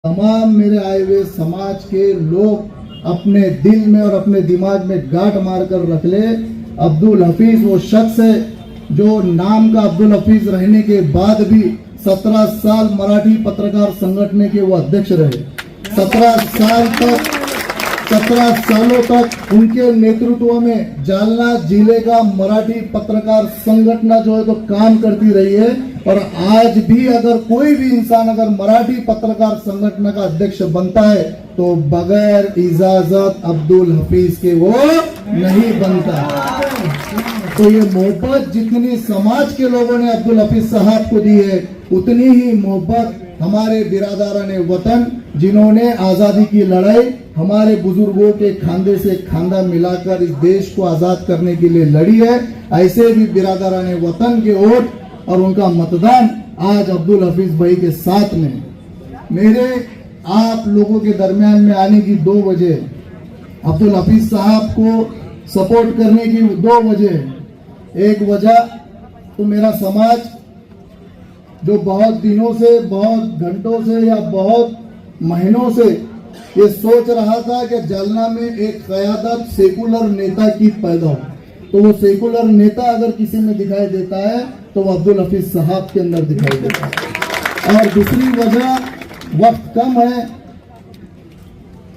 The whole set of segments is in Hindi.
तमाम मेरे आए हुए समाज के लोग अपने दिल में और अपने दिमाग में गांठ मारकर रख ले। अब्दुल हफीज वो शख्स है जो नाम का अब्दुल हफीज रहने के बाद भी 17 साल मराठी पत्रकार संगठन के वो अध्यक्ष रहे। 17 सालों तक उनके नेतृत्व में जालना जिले का मराठी पत्रकार संगठन जो है तो काम करती रही है। और आज भी अगर कोई भी इंसान अगर मराठी पत्रकार संगठन का अध्यक्ष बनता है तो बगैर इजाजत अब्दुल हफीज के वो नहीं बनता। तो ये मोहब्बत जितनी समाज के लोगों ने अब्दुल हफीज साहब को दी है उतनी ही मोहब्बत हमारे बिरादराने वतन जिन्होंने आजादी की लड़ाई हमारे बुजुर्गों के खांधे से खांधा मिलाकर इस देश को आजाद करने के लिए लड़ी है। ऐसे भी बिरादराने वतन के वोट और उनका मतदान आज अब्दुल हफीज भाई के साथ में। मेरे आप लोगों के दरमियान में आने की 2 वजह, अब्दुल हफीज साहब को सपोर्ट करने की 2 वजह। एक वजह तो मेरा समाज जो बहुत दिनों से, बहुत घंटों से या बहुत महीनों से ये सोच रहा था कि जालना में एक क़यादत सेकुलर नेता की पैदा हो, तो वो सेकुलर नेता अगर किसी में दिखाई देता है तो वो अब्दुल हफीज साहब के अंदर दिखाई देता है। और दूसरी वजह, वक्त कम है।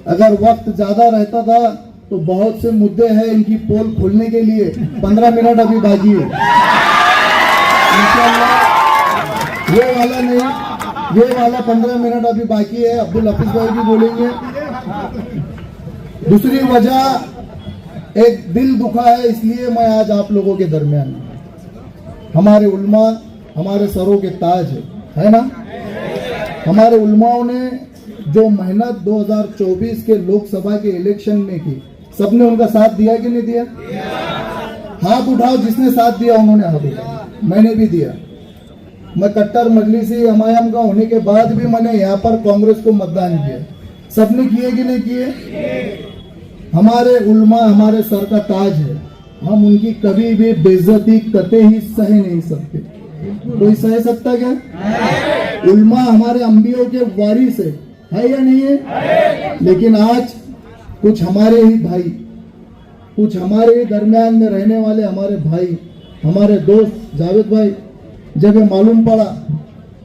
अगर वक्त ज्यादा रहता था तो बहुत से मुद्दे हैं इनकी पोल खोलने के लिए। 15 मिनट अभी बाकी है, ये वाला नहीं, ये वाला 15 मिनट अभी बाकी है। अब्दुल हफीज भाई भी बोलेंगे। दूसरी वजह, एक दिल दुखा है इसलिए मैं आज आप लोगों के दरमियान। हमारे उल्मा हमारे सरों के ताज है ना। हमारे उल्माओं ने जो मेहनत 2024 के लोकसभा के इलेक्शन में की, सबने उनका साथ दिया कि नहीं दिया? हाथ उठाओ जिसने साथ दिया। उन्होंने हाथ उठाया, मैंने भी दिया। मैं कट्टर मजलिसी हमायम का होने के बाद भी मैंने यहाँ पर कांग्रेस को मतदान किया। सबने किए कि नहीं किए? हमारे उल्मा हमारे सर का ताज है, हम उनकी कभी भी बेइज्जती कतई ही सह नहीं सकते। कोई सह सकता क्या? उल्मा हमारे अंबियों के वारिस है या नहीं है? लेकिन आज कुछ हमारे ही भाई, कुछ हमारे ही दरमियान में रहने वाले हमारे भाई, हमारे दोस्त जावेद भाई, जब ये मालूम पड़ा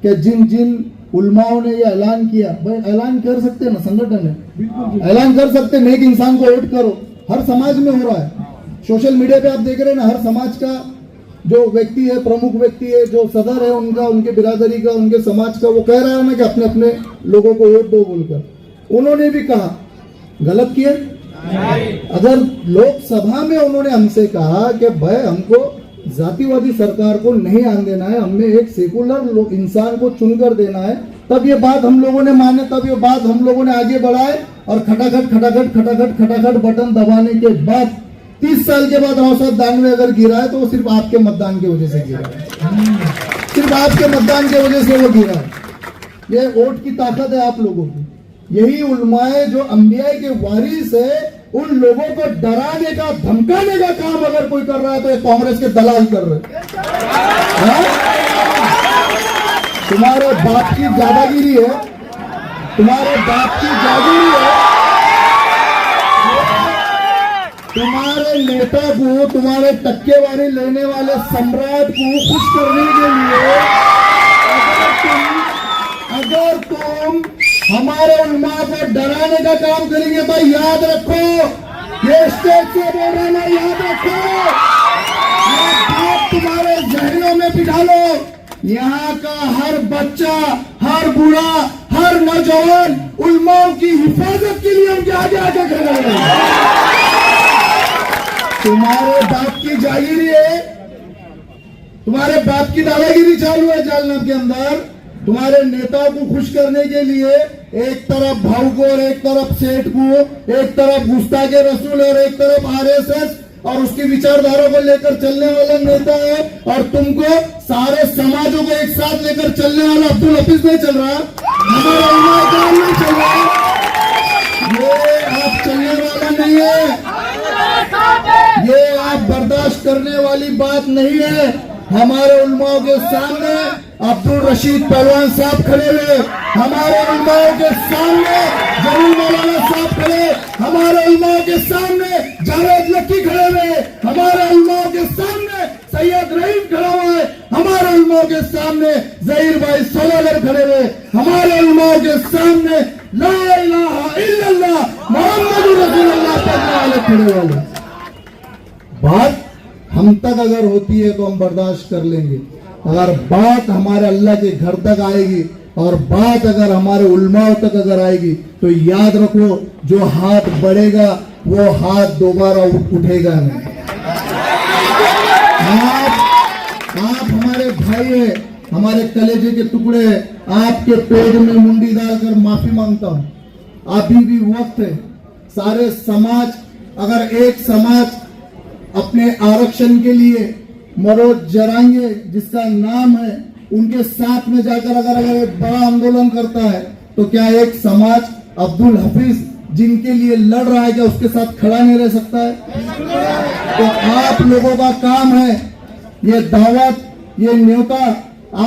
कि जिन जिन उल्माओं ने ये ऐलान किया, भाई ऐलान कर सकते हैं ना, संगठन है, ऐलान कर सकते हैं नेक इंसान को वोट करो। हर समाज में हो रहा है, सोशल मीडिया पे आप देख रहे हैं ना, हर समाज का जो व्यक्ति है, प्रमुख व्यक्ति है, जो सदर है उनका, उनके बिरादरी का, उनके समाज का, वो कह रहा है ना कि अपने अपने लोगों को वोट दो बोलकर। उन्होंने भी कहा, गलत किया? अगर लोकसभा में उन्होंने हमसे कहा कि भाई हमको जातिवादी सरकार को नहीं आने देना है, हमें एक सेकुलर इंसान को चुनकर देना है, तब ये बात हम लोगों ने माने, तब ये बात हम लोगों ने आगे बढ़ाए। और खटाखट खटाखट खटाखट खटाखट बटन दबाने के बाद 30 साल के बाद राव साहब 92 अगर गिरा है तो वो सिर्फ आपके मतदान की वजह से गिरा है। सिर्फ आपके मतदान की वजह से वो गिरा है। ये वोट की ताकत है आप लोगों की। यही उलमाए जो अंबिया के वारिस है, उन लोगों को डराने का, धमकाने का काम अगर कोई कर रहा है तो ये कांग्रेस के दलाल कर रहे हैं। तुम्हारे बाप की दादागिरी है, तुम्हारे बाप की जागीरी है। तुम्हारे नेता को, तुम्हारे टक्केवारी लेने वाले सम्राट को खुश करने के लिए अगर तुम हमारे उल्मा को डराने का काम करेंगे तो याद रखो, ये स्टेज से बोल रहे ना, याद रखो, आप तुम्हारे जहनों में बिठा लो। यहाँ का हर बच्चा, हर बूढ़ा, हर नौजवान उल्माओं की हिफाजत के लिए उनके आगे आगे खड़ा है। तुम्हारे बाप की जागीरी है, तुम्हारे बाप की दादागिरी चालू है जालना के अंदर। तुम्हारे नेताओं को खुश करने के लिए एक तरफ भाऊ को और एक तरफ सेठ को, एक तरफ गुस्ताखे रसूल और एक तरफ आरएसएस और उसकी विचारधारा को लेकर चलने वाला नेता है, और तुमको सारे समाजों को एक साथ लेकर चलने वाला अब्दुल हफीज नहीं चल रहा, हमारा उम्मीदवार नहीं चल रहा। ये आप चलने वाला नहीं है, ये आप बर्दाश्त करने वाली बात नहीं है। हमारे उलमाओं के सामने अब्दुल रशीद पहलवान साहब खड़े हुए, हमारे उलमाओं के सामने जमील मौलाना साहब खड़े, हमारे उलमाओं के सामने जावेद लक्की खड़े हुए, हमारे उलमाओं के सामने सैयद रहीम खड़ा हुआ है, हमारे उलमाओं के सामने जहीर भाई सोलागर खड़े हुए, हमारे उलमाओं के सामने ला इलाहा इल्लल्लाह मोहम्मदुर रसूलुल्लाह पढ़ने वाले खड़े वाले। बात हम तक अगर होती है तो हम बर्दाश्त कर लेंगे, अगर बात हमारे अल्लाह के घर तक आएगी और बात अगर हमारे उलमाओं तक अगर आएगी तो याद रखो, जो हाथ बढ़ेगा वो हाथ दोबारा उठेगा नहीं। आप हमारे भाई है, हमारे कलेजे के टुकड़े हैं, आपके पेट में मुंडी डालकर माफी मांगता हूं। अभी भी वक्त है, सारे समाज, अगर एक समाज अपने आरक्षण के लिए मनोज जरांगे जिसका नाम है उनके साथ में जाकर अगर एक बड़ा आंदोलन करता है तो क्या एक समाज अब्दुल हफीज जिनके लिए लड़ रहा है क्या उसके साथ खड़ा नहीं रह सकता है? तो आप लोगों का काम है ये दावत, ये न्योता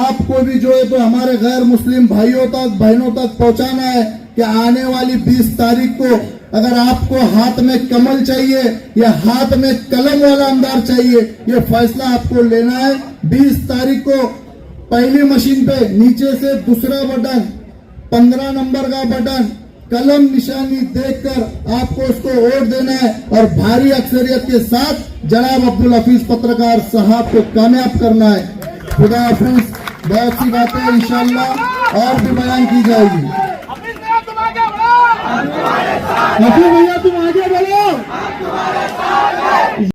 आपको भी जो है तो हमारे गैर मुस्लिम भाइयों तक बहनों तक पहुंचाना है कि आने वाली 20 तारीख को अगर आपको हाथ में कमल चाहिए या हाथ में कलम वाला अंदार चाहिए, ये फैसला आपको लेना है। 20 तारीख को पहली मशीन पे नीचे से दूसरा बटन 15 नंबर का बटन कलम निशानी देखकर आपको उसको वोट देना है और भारी अक्सरियत के साथ जनाब अब्दुल हफीज पत्रकार साहब को कामयाब करना है। खुदा हाफिज। बहुत सी बातें इंशाअल्लाह और भी बयान की जाएगी। हफीज भैया तुम आगे बढ़ो।